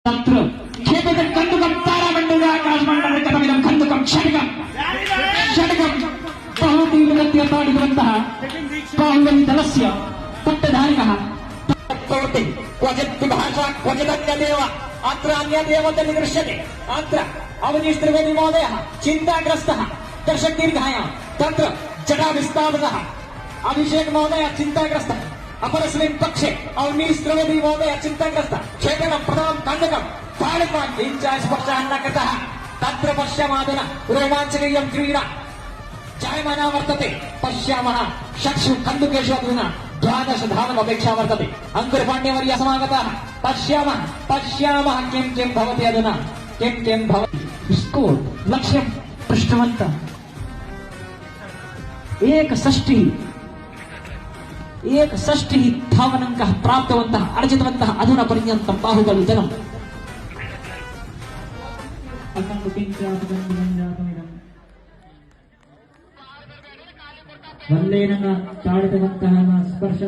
तत्र खेपितं कन्दुकं तारामण्डलाकाशमण्डलं कथमिदं कन्दुकं षड्गं बहुतीव्रगत्या बाहुबलिदलस्य पट्टधारिकः भवति क्वचित् भाषा क्वचिदन्यदेव अत्र अन्यदेव दृश्यते अत्र अवनीश त्रिवेदी महोदयः चिन्ताग्रस्तः दर्शकदीर्घायां तत्र जटाविस्तावतः अभिषेक महोदय चिन्ताग्रस्तः अपरस्मिन् पक्षे अवनीश त्रिवेदी महोदय चिन्ताग्रस्तः क्षेपणं प्रथमं कन्दकं बालिकान् किञ्चास्पर्शः न कृतः तत्र पश्यामादुना रोमाञ्चनीयं क्रीडा जायमाना वर्तते पश्यामः षट्सु कन्दुकेषु अधुना 12 धावनमपेक्षा वर्तते अंकुरपाण्ड्यवर्य समागतः पश्यामः किं भवति अधुना किं भवति स्कोर लक्ष्यं पृष्टवन्तः 61 धावनाङ्कः प्राप्तवन्तः अर्जितवन्तः अधुना पर्यन्तं बाहुबलिदलम् वल्लेन ताडितवन्तः स्पर्श